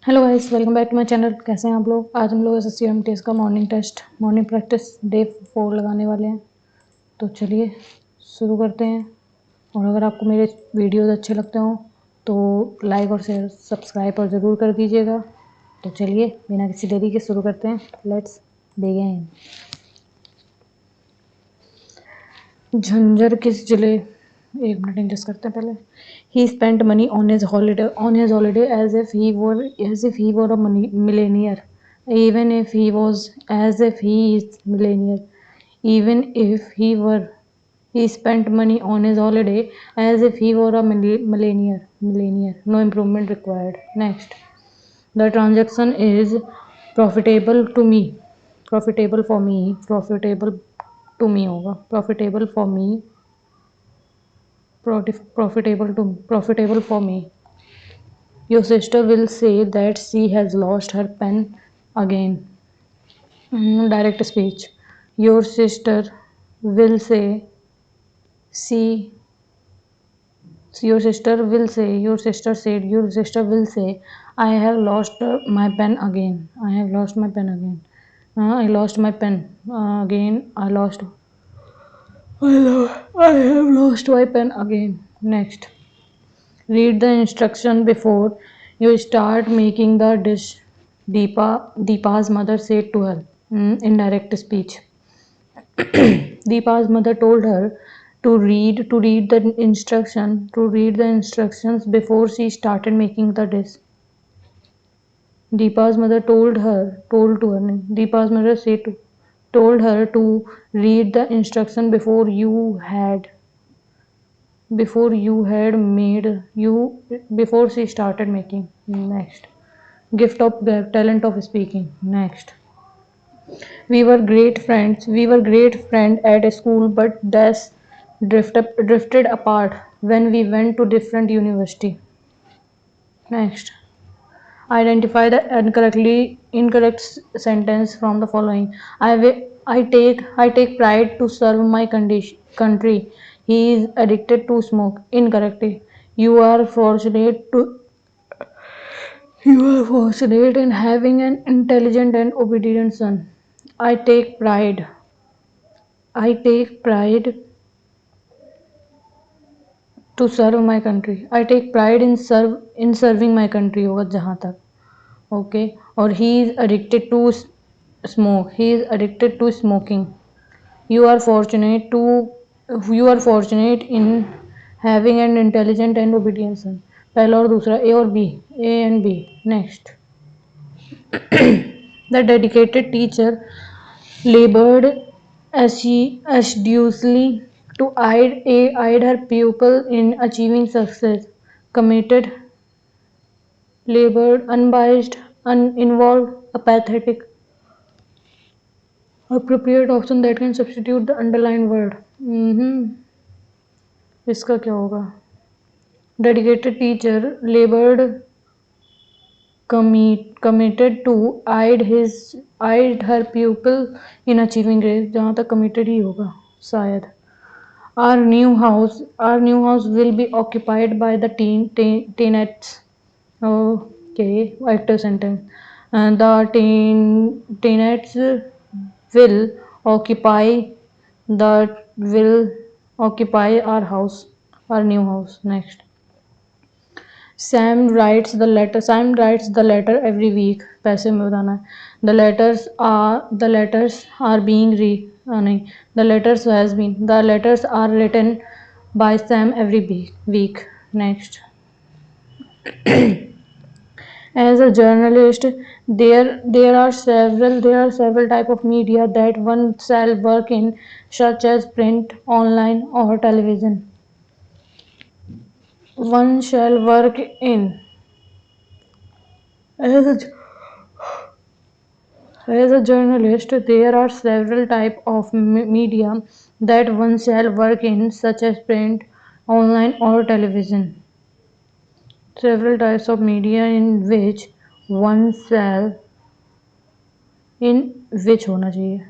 Hello guys, welcome back to my channel. कैसे हैं आप लोग? आज हम लोग एसएससी एमटीएस का मॉर्निंग प्रैक्टिस डे 4 लगाने वाले हैं। तो चलिए शुरू करते हैं। और अगर आपको मेरे वीडियोस अच्छे लगते हो तो लाइक और शेयर सब्सक्राइब और ज़रूर कर दीजिएगा। तो चलिए बिना किसी देरी के शुरू करते हैं। Let's begin. झंझर किस जिले, एक मिनट एडजस्ट करते हैं पहले। He spent money on his holiday as if he were a millionaire, even if he was as if he is millionaire, even if he spent money on his holiday as if he were a millionaire. No improvement required. Next, the transaction is profitable to me, profitable to me होगा, profitable for me. Your sister will say that she has lost her pen again. Direct speech. Your sister will say she your sister said your sister will say, I have lost my pen again. I lost my pen again. I have lost my pen again. Next. Read the instruction before you start making the dish. Deepa's mother said to her. Indirect speech. Deepa's mother told her to read the instructions before she started making the dish. Deepa's mother told her to read the instruction before she started making. Next, gift of talent of speaking. Next, we were great friends at school, but that's drifted apart when we went to different university. Next, identify the incorrect sentence from the following. I take pride to serve my country. He is addicted to smoke. Incorrect. You are fortunate to you are fortunate in having an intelligent and obedient son. I take pride. I take pride to serve my country. I take pride in serving my country होगा जहाँ तक. Okay. और he is addicted to smoke. He is addicted to smoking. You are fortunate to you are fortunate in having an intelligent and obedient son. पहला और दूसरा A और B, A and B. Next, the dedicated teacher labored assiduously to aid her pupil in achieving success. Committed, labored, unbiased, uninvolved, apathetic. Appropriate option that can substitute the underlined word. इसका क्या होगा? Dedicated teacher labored, committed to aid her pupil in achieving grades. जहाँ तक committed ही होगा शायद. Our new house will be occupied by the teenettes. Okay, active sentence. And the teenettes will occupy will occupy our new house. Next. Sam writes the letter every week. पैसे में बताना है. The letters are being नहीं. The letters are written by Sam every week. Next. As a journalist, there are several type of media that one shall work in, such as print, online, or television. One shall work in. As a journalist, there are several type of media that one shall work in, such as print, online, or television. Several types of media in which one shall in which होना चाहिए.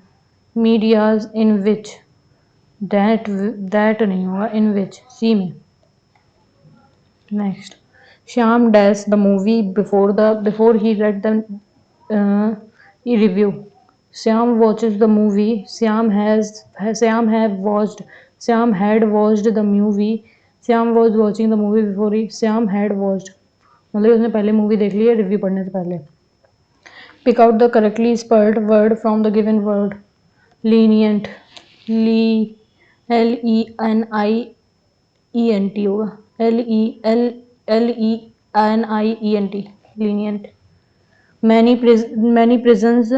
Medias in which that नहीं होगा, in which C में. Next, Shyam does the movie before he read the uh, review. Shyam watches the movie. Shyam had watched the movie. Shyam was watching the movie before he Shyam had watched. मतलब उसने पहले movie देख ली है review पढ़ने से पहले. Pick out the correctly spelled word from the given word. Lenient. Lenient होगा. Lenient. Lenient. Many prisons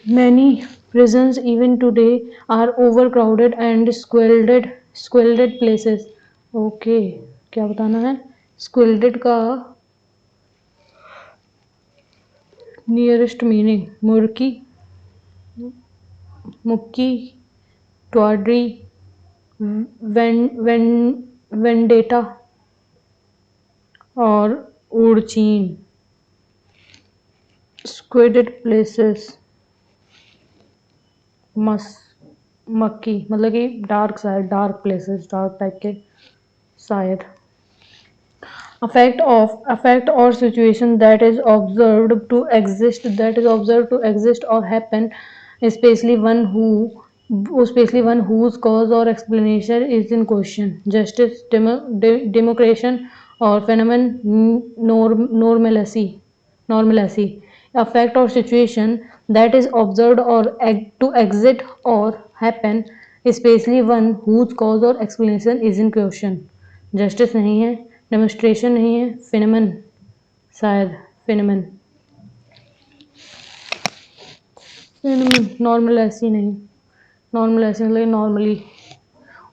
many prisons even today are overcrowded and squalid places. Okay, क्या बताना है? Squalid का nearest meaning मुर्की, मुक्की, tawdry, vendetta और उड़चीन. Squalid places मक्की मतलब कि डार्क प्लेसेस डार्क टाइप के शायद. Affect or situation that is observed to exist or happen, especially one whose cause or explanation is in question. Justice, democration, or phenomenon normalcy. Affect or situation that is observed or to exist or happen, especially one whose cause or explanation is in question. Justice नहीं है, demonstration नहीं है, phenomenon शायद phenomenon normal ऐसी नहीं, normal ऐसी मतलब normally.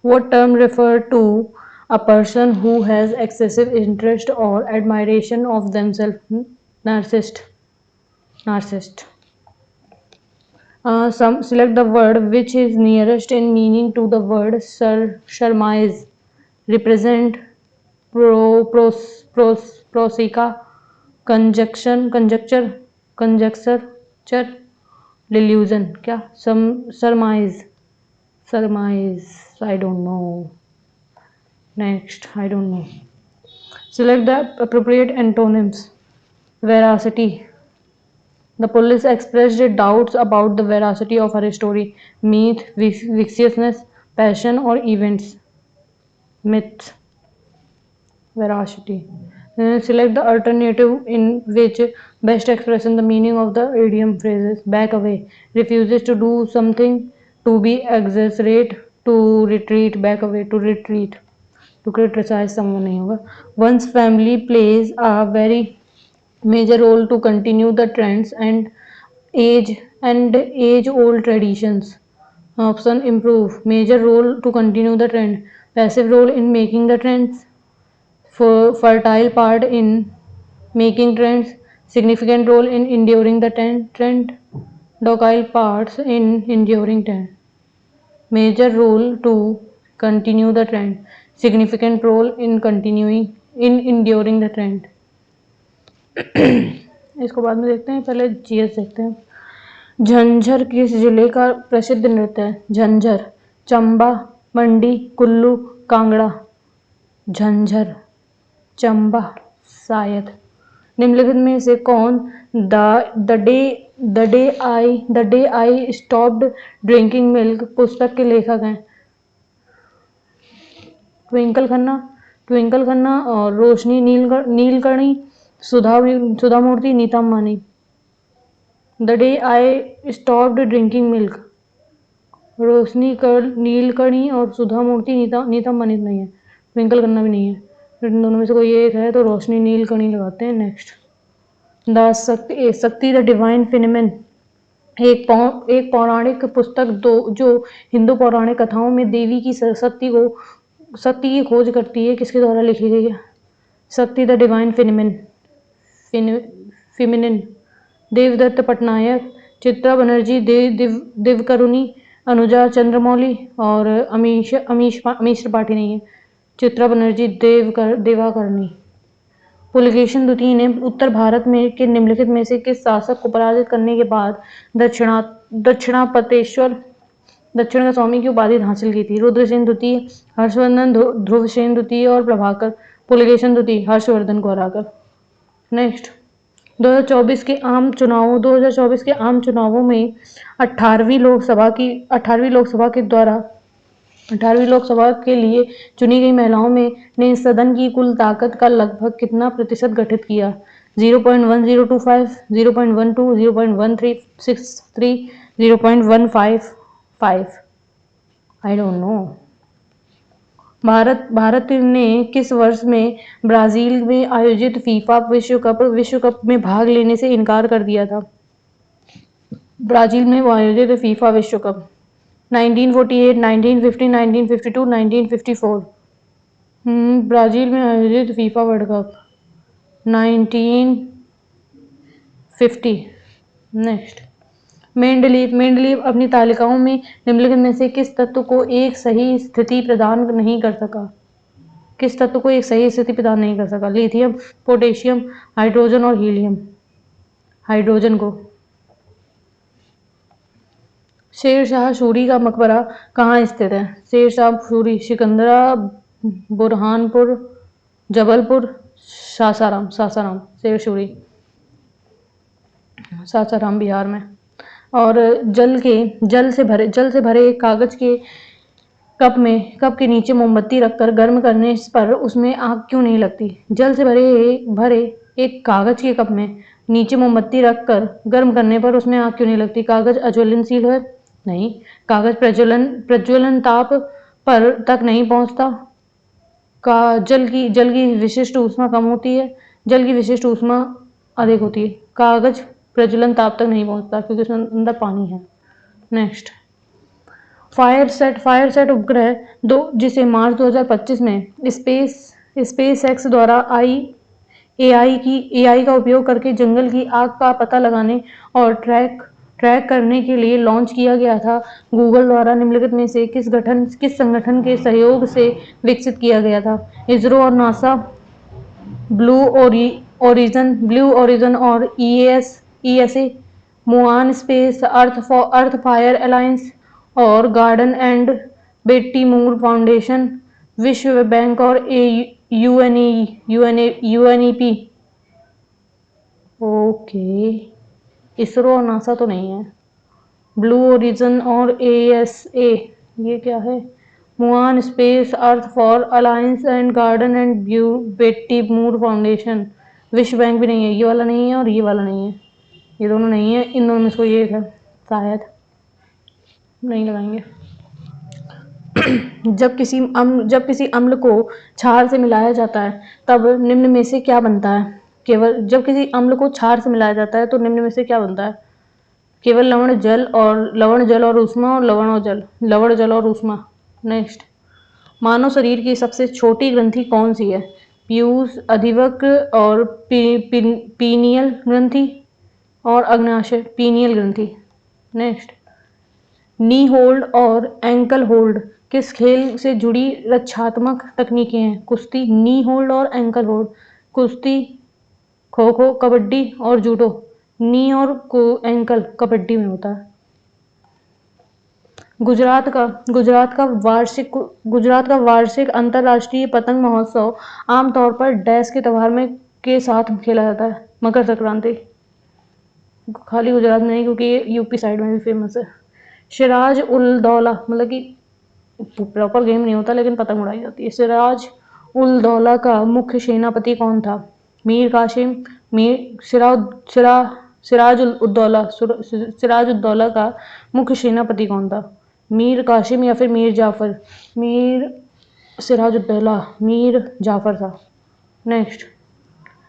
What term refer to a person who has excessive interest or admiration of themselves? Narcissist. Some select the word which is nearest in meaning to the word surmise. Represent, prosika, conjecture, delusion. क्या? Surmise. I don't know. Next, I don't know. Select the appropriate antonyms. Veracity. The police expressed doubts about the veracity of her story. Myth, viciousness, passion, or events. Myth. Veracity. Select the alternative in which best expresses the meaning of the idiom phrases. Back away. Refuses to do something. To be exasperate. To retreat. Back away. To retreat. To criticize someone नहीं होगा. One's family plays a very major role to continue the trends age old traditions. Option improve. Major role to continue the trend. Passive role in making the trends. For fertile part in making trends. Significant role in enduring the trend. Docile parts in enduring trend. Major role to continue the trend. Significant role in enduring the trend. इसको बाद में देखते हैं, पहले GS देखते हैं. झंझर किस जिले का प्रसिद्ध नृत्य है? झंझर. चंबा, मंडी, कुल्लू, कांगड़ा. झंझर, चंबा शायद. निम्नलिखित में से कौन the day I stopped drinking milk पुस्तक के लेखक हैं? ट्विंकल खन्ना और Roshni Nilekani, Sudha Murty, Nita Ambani. The day I stopped drinking milk. Roshni Nilekani और सुधा मूर्ति, नीता अंबानी नहीं है, ट्विंकल खन्ना भी नहीं है. इन दोनों में से कोई एक है तो रोशनी नीलकर्णी लगाते हैं. नेक्स्ट. द शक्ति द डिवाइन फिनोमेन. एक पौराणिक पुस्तक जो हिंदू पौराणिक कथाओं में देवी की शक्ति की खोज करती है, किसके द्वारा लिखी गई है? Shakti the divine feminine. Devdutt Pattanaik, Chitra Banerjee, Divakaruni, Anuja Chandramouli और अमीश त्रिपाठी नहीं है, चित्रा बनर्जी, देवाकर्णी. पुलकेशिन द्वितीय ने उत्तर भारत में के निम्नलिखित में से किस शासक को पराजित करने के बाद दक्षिण का स्वामी की उपाधि हासिल की थी? रुद्रसेन द्वितीय, हर्षवर्धन, ध्रुवसेन द्वितीय और प्रभाकर. पुलकेशन तो थी हर्षवर्धन को हराकर। नेक्स्ट, 2024 के आम चुनावों में 18वीं लोकसभा के लिए चुनी गई महिलाओं में ने सदन की कुल ताकत का लगभग कितना प्रतिशत गठित किया? 0.1025, 0.12, 0.1363, 0.155। आई डोंट नो। भारत ने किस वर्ष में ब्राजील में आयोजित फीफा विश्व कप में भाग लेने से इनकार कर दिया था? ब्राजील में आयोजित फीफा विश्व कप 1948, 1950, 1952, 1954। ब्राजील में आयोजित FIFA world cup 1950। Next, Mendeleev अपनी तालिकाओं में निम्नलिखित में से किस तत्व को एक सही स्थिति प्रदान नहीं कर सका? लिथियम, पोटेशियम, हाइड्रोजन और हीलियम। हाइड्रोजन को। शेरशाह सूरी का मकबरा कहाँ स्थित है? शेरशाह सूरी सिकंदरा, बुरहानपुर, जबलपुर, सासाराम। शेर सूरी सासाराम बिहार में। और जल से भरे एक कागज के कप के नीचे मोमबत्ती रखकर गर्म करने पर उसमें आग क्यों नहीं लगती? जल से भरे एक कागज के कप में नीचे मोमबत्ती रखकर गर्म करने पर उसमें आग क्यों नहीं लगती? कागज अज्वलनशील है? नहीं। कागज प्रज्वलन ताप पर तक नहीं पहुंचता। जल की विशिष्ट ऊष्मा कम होती है, जल की विशिष्ट ऊष्मा अधिक होती है। कागज प्रज्वलन ताप तक नहीं पहुंचता क्योंकि उसमें अंदर पानी है। नेक्स्ट, फायरसेट उपग्रह जिसे मार्च 2025 में स्पेस एक्स द्वारा एआई का उपयोग करके जंगल की आग का पता लगाने और ट्रैक करने के लिए लॉन्च किया गया था, गूगल द्वारा निम्नलिखित में से किस संगठन के सहयोग से विकसित किया गया था? इसरो और नासा, ब्लू ओरिजन और ESA, Muon Space, Earth Fire Alliance और Gordon and Betty Moore Foundation, विश्व बैंक और यूएनईपी। ओके, इसरो और नासा तो नहीं है। ब्लू ओरिजन और एएसए ये क्या है? Muon Space, Earth for Alliance and Gordon and Betty Moore Foundation. विश्व बैंक भी नहीं है, ये वाला नहीं है और ये वाला नहीं है, ये दोनों नहीं है। इन दोनों में से ये है, शायद नहीं लगाएंगे। जब किसी अम्ल को क्षार से मिलाया जाता है तब निम्न में से क्या बनता है? जब किसी अम्ल को क्षार से मिलाया जाता है तो निम्न में से क्या बनता है? केवल लवण जल और ऊष्मा और लवण जल और ऊष्मा। नेक्स्ट, मानव शरीर की सबसे छोटी ग्रंथि कौन सी है? पीयूष, अधिवक्र और पीनियल ग्रंथि और अग्नाशय। पीनियल ग्रंथि। नेक्स्ट, नी होल्ड और एंकल होल्ड किस खेल से जुड़ी रक्षात्मक तकनीकें हैं? कुश्ती। नी होल्ड और एंकल होल्ड कुश्ती, खो खो, कबड्डी और जूडो। नी और एंकल कबड्डी में होता है। गुजरात का वार्षिक अंतर्राष्ट्रीय पतंग महोत्सव आमतौर पर डैश के त्योहार में के साथ खेला जाता है? मकर संक्रांति। खाली गुजरात में नहीं क्योंकि ये यूपी साइड में भी फेमस है। सिराज उल दौला, मतलब कि प्रॉपर गेम नहीं होता लेकिन पतंग उड़ाई जाती है। सिराज उल दौला का मुख्य सेनापति कौन था? मीर कासिम, सिराज उद दौला का मुख्य सेनापति कौन था? मीर कासिम या फिर मीर जाफर? मीर जाफर था। नेक्स्ट,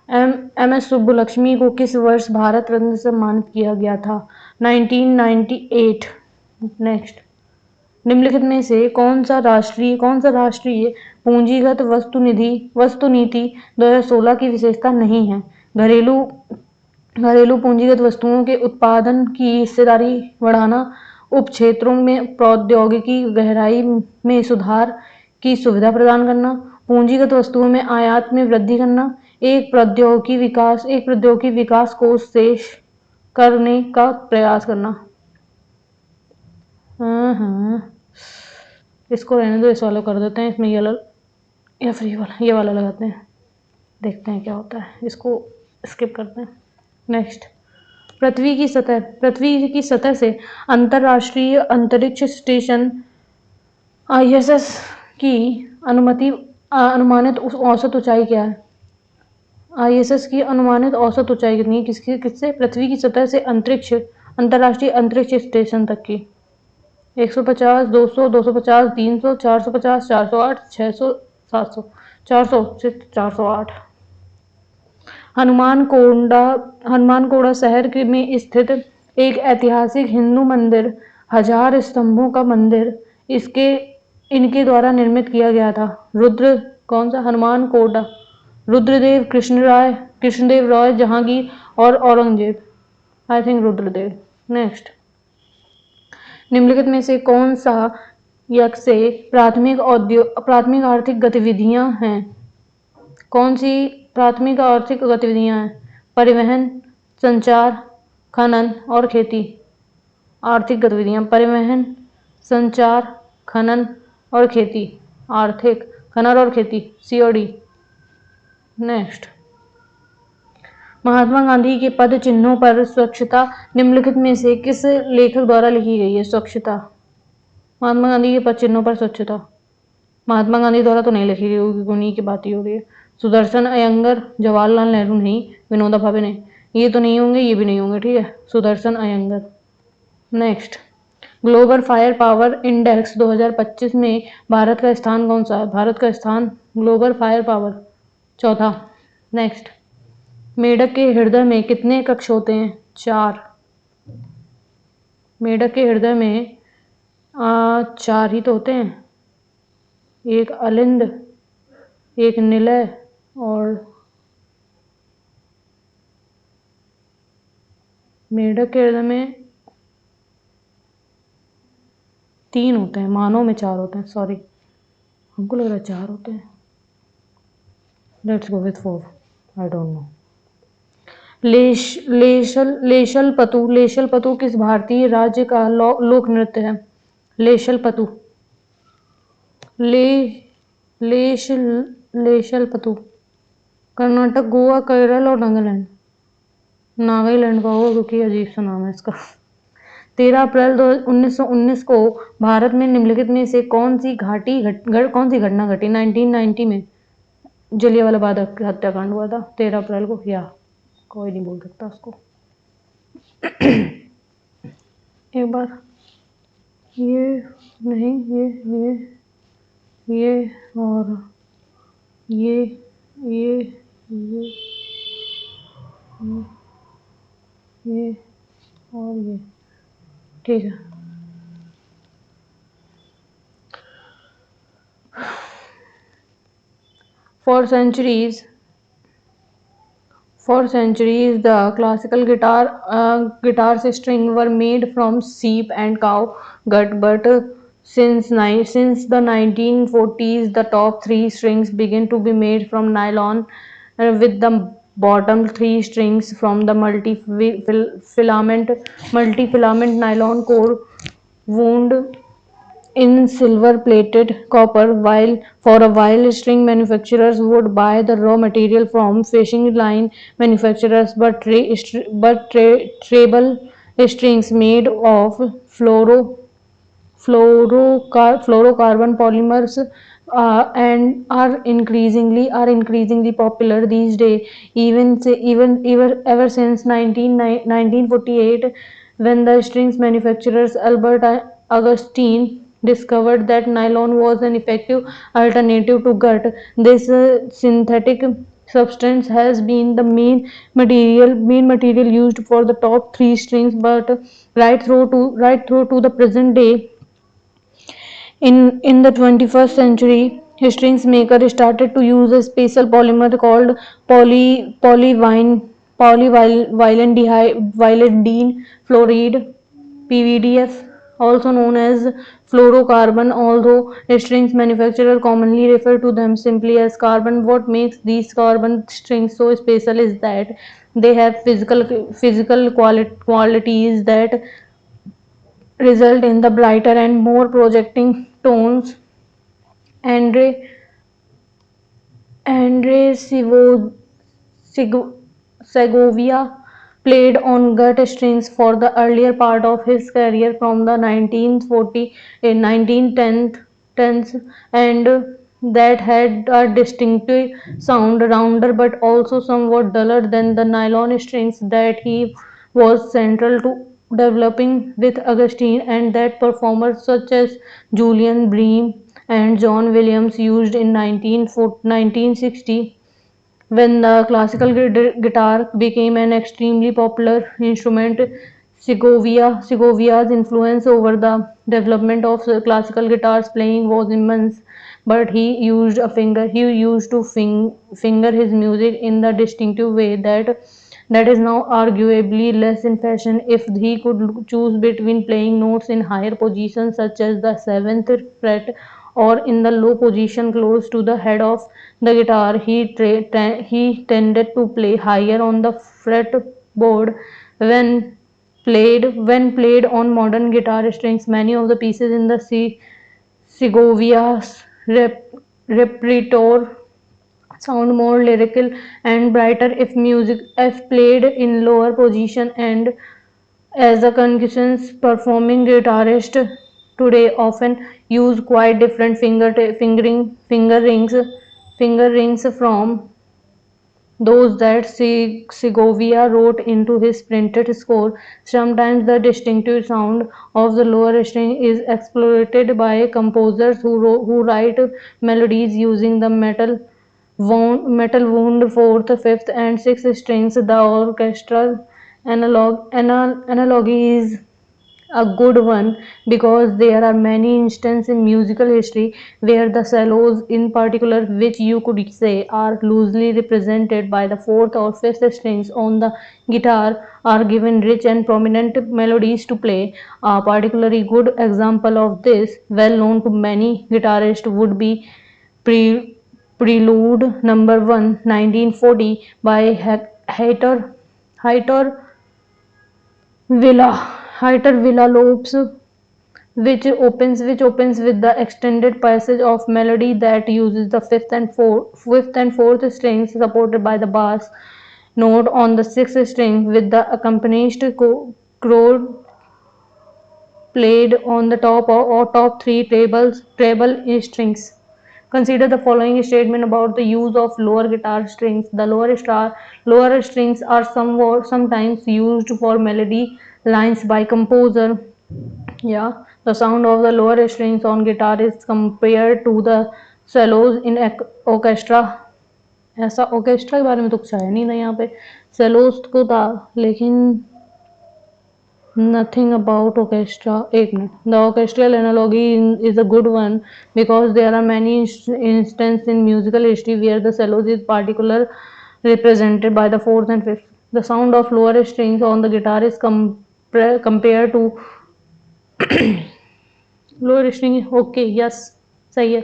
एम एस सुब्बुलक्ष्मी को किस वर्ष भारत रत्न से सम्मानित किया गया था? 1998। नेक्स्ट, निम्नलिखित में से कौन सा राष्ट्रीय पूंजीगत वस्तु नीति 2016 की विशेषता नहीं है? घरेलू पूंजीगत वस्तुओं के उत्पादन की हिस्सेदारी बढ़ाना, उप क्षेत्रों में प्रौद्योगिकी गहराई में सुधार की सुविधा प्रदान करना, पूंजीगत वस्तुओं में आयात में वृद्धि करना, एक प्रौद्योगिकी विकास कोष शेष करने का प्रयास करना। इसको रहने दो, इस वाला कर देते हैं, इसमें ये वाला या फिर ये वाला लगाते हैं। देखते हैं क्या होता है, इसको स्किप करते हैं। नेक्स्ट, पृथ्वी की सतह से अंतरराष्ट्रीय अंतरिक्ष स्टेशन आईएसएस की अनुमानित औसत ऊंचाई क्या है? आईएसएस की अनुमानित औसत ऊंचाई कितनी है? किससे? पृथ्वी की सतह से अंतरराष्ट्रीय अंतरिक्ष स्टेशन तक की। 150, 200, 250, 300, 450, 408, 600, 700। 400 से 408। हनुमानकोंडा हनुमानकोड़ा शहर में स्थित एक ऐतिहासिक हिंदू मंदिर, हजार स्तंभों का मंदिर, इसके इनके द्वारा निर्मित किया गया था। रुद्र कौन सा? हनुमानकोटा। रुद्रदेव, कृष्णदेव राय, जहांगीर और Aurangzeb. I think Rudradev. Next, निम्नलिखित में से कौन सा यक से प्राथमिक आर्थिक गतिविधियां हैं? कौन सी प्राथमिक आर्थिक गतिविधियां हैं? परिवहन, संचार, खनन और खेती। आर्थिक गतिविधियां: परिवहन, संचार, खनन और खेती। आर्थिक, खनन और खेती, सीओडी। नेक्स्ट, महात्मा गांधी के पद चिन्हों पर स्वच्छता निम्नलिखित में से किस लेखक द्वारा लिखी गई है? स्वच्छता। महात्मा गांधी के पद चिन्हों पर स्वच्छता महात्मा गांधी द्वारा तो नहीं लिखी गई होगी, उन्हीं की बात ही हो रही है। सुदर्शन अयंगर, जवाहरलाल नेहरू नहीं, विनोबा भावे नहीं, ये तो नहीं होंगे, ये भी नहीं होंगे, ठीक है। Sudarshan Iyengar. Next, global fire power index 2025 में भारत का स्थान कौन सा है? भारत का स्थान ग्लोबल फायर पावर चौथा। नेक्स्ट, मेढक के हृदय में कितने कक्ष होते हैं? 4। मेढक के हृदय में 4 ही तो होते हैं, एक अलिंद, एक निलय और मेढक के हृदय में 3 होते हैं, मानव में 4 होते हैं, सॉरी हमको लग रहा है 4 होते हैं। Let's go with 4, I don't know. लेशल पतु किस भारतीय राज्य का लोक नृत्य है? लेशल पतु ले लेशल पतु कर्नाटक, गोवा, केरल और नागालैंड। नागालैंड का होगा क्योंकि अजीब सा नाम है इसका। 13 अप्रैल 1919 को भारत में निम्नलिखित में से कौन सी घटना घटी? 1990 में जलियांवाला बाग हत्याकांड हुआ था 13 अप्रैल को। या कोई नहीं बोल सकता उसको। एक बार ये नहीं, ये और ये और ये, ठीक है। For centuries, the classical guitar's strings were made from sheep and cow gut, but since the 1940s, the top 3 strings began to be made from nylon, with the bottom 3 strings from the multi-filament nylon core wound in silver-plated copper. For a while, string manufacturers would buy the raw material from fishing line manufacturers, but treble strings made of fluorocarbon polymers and are increasingly popular these days. Even ever since 1948, when the strings manufacturers Albert Augustine discovered that nylon was an effective alternative to gut, this synthetic substance has been the main material used for the top 3 strings, but right through to the present day. In the 21st century, string makers started to use a special polymer called polyvinyl fluoride (PVDF), also known as fluorocarbon, although string manufacturers commonly refer to them simply as carbon. What makes these carbon strings so special is that they have physical qualities that result in the brighter and more projecting tones. Andre Seg- Segovia played on gut strings for the earlier part of his career from the 1940 in 1910s, and that had a distinctive sound, rounder but also somewhat duller than the nylon strings that he was central to developing with Augustine, and that performers such as Julian Bream and John Williams used in 1960 when the classical guitar became an extremely popular instrument. Segovia's influence over the development of classical guitars playing was immense, but he used to finger his music in the distinctive way that is now arguably less in fashion. If he could choose between playing notes in higher positions such as the seventh fret or in the low position close to the head of the guitar, he tended to play higher on the fretboard when played on modern guitar strings. Many of the pieces in the Segovia's repertoire sound more lyrical and brighter if played in lower position, and as a concussions performing guitarists today often use quite different finger rings from those that Segovia wrote into his printed score. Sometimes the distinctive sound of the lower string is exploited by composers who write melodies using the metal wound fourth, fifth, and sixth strings. The orchestral analogy is a good one because there are many instances in musical history where the cellos in particular, which you could say are loosely represented by the fourth or fifth strings on the guitar, are given rich and prominent melodies to play. A particularly good example of this, well known to many guitarists, would be Pre- Prelude number 1, 1940 by Hector Villa-Lobos, which opens with the extended passage of melody that uses the fifth and fourth strings supported by the bass note on the sixth string with the accompanied chord played on the top three treble strings. Consider the following statement about the use of lower guitar strings. The lower strings are sometimes used for melody lines by composer. Yeah, the sound of the lower strings on guitar is compared to the cellos in orchestra. ऐसा orchestra के बारे में तो कुछ आया नहीं था यहाँ पे, cellos को था लेकिन nothing about orchestra. एक minute. The orchestral analogy is a good one because there are many instances in musical history where the cellos is particular represented by the fourth and fifth. The sound of lower strings on the guitar is compared to lower string. Okay, yes, सही है.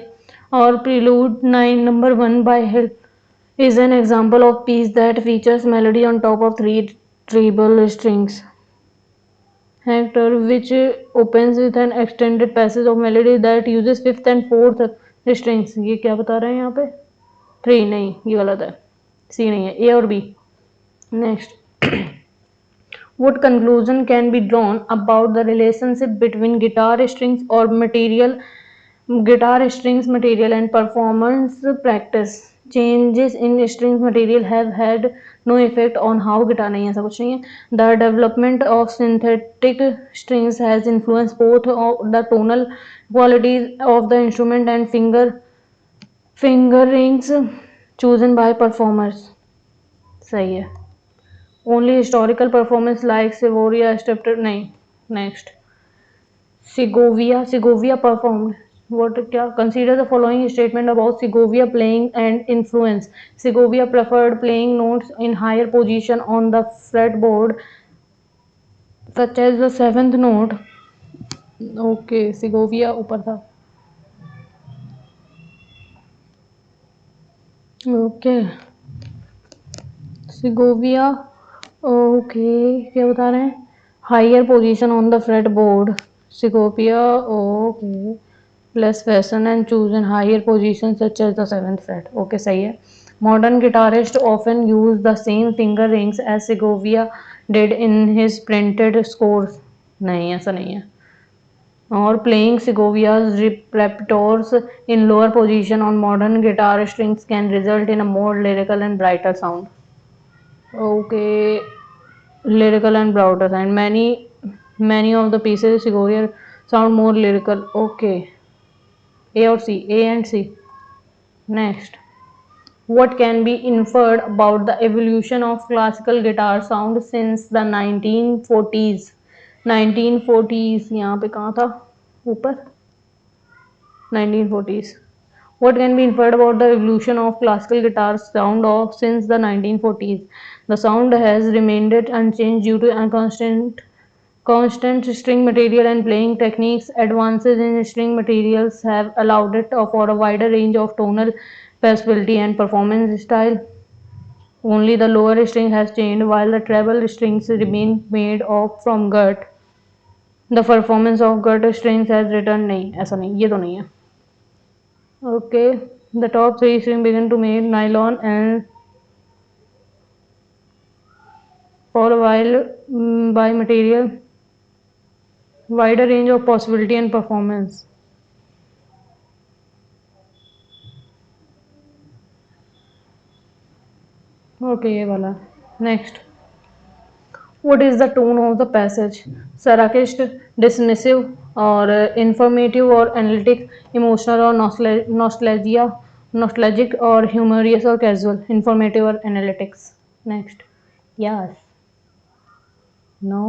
Or Prelude 9 number 1 by Hill is an example of piece that features melody on top of three treble strings. Hector, which opens with an extended passage of melody that uses fifth and fourth strings. ये क्या बता रहे हैं यहाँ पे? 3 नहीं, ये गलत है. C नहीं है, A और B. Next. What conclusion can be drawn about the relationship between guitar strings material and performance practice? Changes in strings material have had no effect on how guitar नहीं, ऐसा कुछ नहीं है. The development of synthetic strings has influenced both the tonal qualities of the instrument and fingerings chosen by performers. सही है. Only historical performance like Segovia stepped नहीं. Next. Segovia performed. What क्या? Consider the following statement about Segovia playing and influence. Segovia preferred playing notes in higher position on the fretboard, such as the seventh note. Okay, Segovia ऊपर था. Okay, Segovia. Okay, क्या बता रहे हैं? Higher position on the fretboard. Segovia. Okay. Less fashion and choose in higher position such as the seventh fret. Okay, सही है. Modern guitarists often use the same finger rings as Segovia did in his printed scores. नहीं ऐसा नहीं है. Or playing Segovia's repertoires in lower position on modern guitar strings can result in a more lyrical and brighter sound. Okay, lyrical and broader and many of the pieces Segovia sound more lyrical. Okay, A or C, A and C. Next, what can be inferred about the evolution of classical guitar sound since the 1940s? 1940s यहाँ पे कहाँ था ऊपर 1940s. What can be inferred about the evolution of classical guitar sound of since the 1940s? The sound has remained unchanged due to a constant string material and playing techniques. Advances in string materials have allowed it for a wider range of tonal possibility and performance style. Only the lower string has changed while the treble strings remain made of from gut. The performance of gut strings has returned. नहीं ऐसा नहीं ये तो नहीं है. Okay, the top three string begin to make nylon and for a while by material wider range of possibility and performance. Okay, ये वाला. Next, what is the tone of the passage? Sarcastic, dismissive, or informative, or analytic, emotional, or nostalgic, or humorous, or casual, informative, or analytics. Next, yes, no,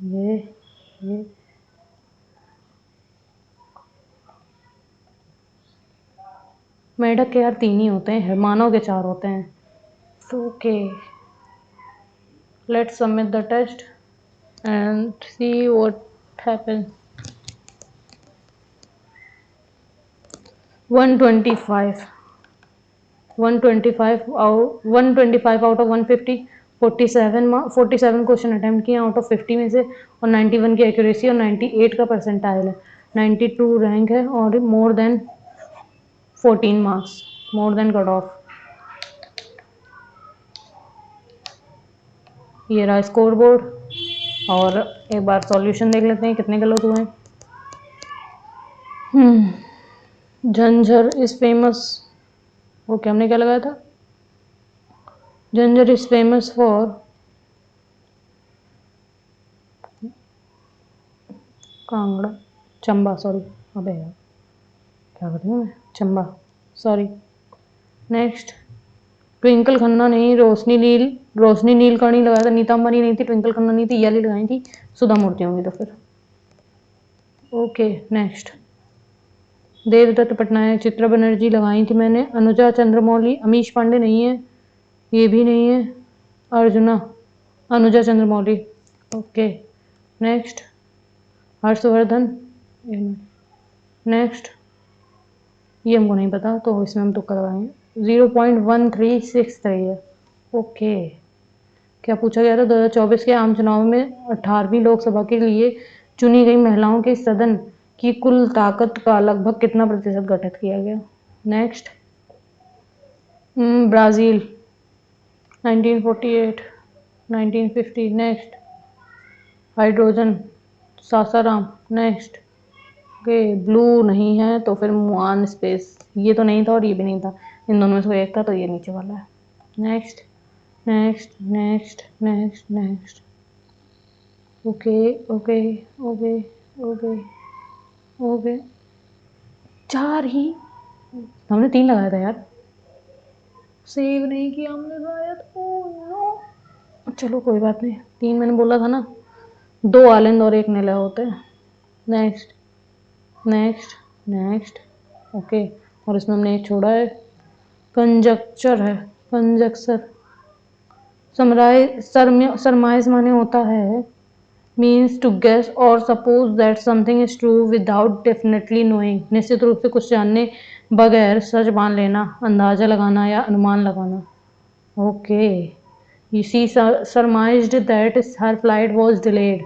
ये मेढक के यार 3 ही होते हैं, मानव के 4 होते हैं. Okay, let's submit the test and see what happens. 125 125 out of 150. 47 question attempt किए आउट ऑफ 50 में से और 91 की एक्यूरेसी और 98 का परसेंटाइल है. 92 रैंक है और more than 14 marks, more than cut off. ये रहा स्कोर बोर्ड और एक बार सॉल्यूशन देख लेते हैं कितने गलत हुए हैं. झंझर इज फेमस. ओके, हमने क्या लगाया था? झंझर is famous for Kangra, Chamba, sorry. अबे यार क्या कर रही हूँ मैं, चंबा, सॉरी. नेक्स्ट, ट्विंकल खन्ना नहीं, रोशनी नीलकर्णी लगाया था. नीता अंबानी नहीं थी, ट्विंकल खन्ना नहीं थी, ये वाली लगाई थी. सुधा मूर्ति होंगी तो फिर. ओके, नेक्स्ट, देवदत्त पटनायक, चित्रा बनर्जी लगाई थी मैंने. अनुजा चंद्रमौली, अमीश पांडे नहीं है, ये भी नहीं है. Arjuna, Anuja Chandramouli. Okay, next, Harshvardhan. Next, ये हमको नहीं पता तो इसमें हम तुक्का लगाएंगे. 0.1363 है. ओके, क्या पूछा गया था? 2024 के आम चुनाव में 18वीं लोकसभा के लिए चुनी गई महिलाओं के सदन की कुल ताकत का लगभग कितना प्रतिशत गठित किया गया? Next, Brazil 1948, 1950. Next, hydrogen, Sasaram. Next, okay, blue नहीं है तो फिर मुआन स्पेस, ये तो नहीं था और ये भी नहीं था, इन दोनों में से कोई एक था तो ये नीचे वाला है. Next, next, next, next, next. Okay, okay, okay, okay, okay. 4 ही हमने 3 लगाया था यार, सेव नहीं किया हमने शायद. ओह नो, चलो कोई बात नहीं. 3 मैंने बोला था ना, 2 आलंद और 1 नीला होते हैं. Next, next, next. ओके, और इसमें हमने एक छोड़ा है, कंजक्चर है, कंजक्चर. सरमाइज माने होता है means to guess or suppose that something is true without definitely knowing. निश्चित रूप से कुछ जानने बगैर सच मान लेना, अंदाजा लगाना या अनुमान लगाना. Okay, she surmised that her flight was delayed.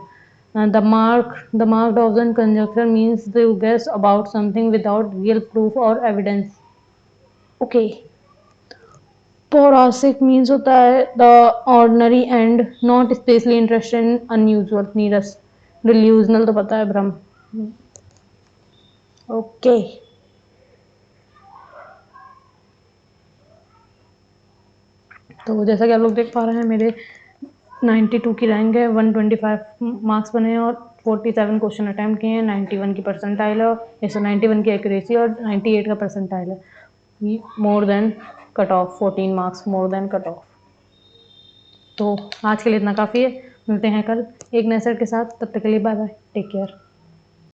The marked option conjecture means to guess about something without real proof or evidence. Okay, prosaic means होता है the ordinary and not specially interested in unusual नीरस। Delusional तो पता है, भ्रम। Okay, तो जैसा कि आप लोग देख पा रहे हैं, मेरे 92 की रैंक है, 125 मार्क्स बने हैं और 47 क्वेश्चन अटैम्प्ट किए हैं। 91 की परसेंटाइल है, 91 की एक्यूरेसी और 98 का परसेंटाइल है। More than cut off, 14 marks more than cut off. तो आज के लिए इतना काफ़ी है। मिलते हैं कल एक नए सेट के साथ। तब तक के लिए बाय बाय, टेक केयर।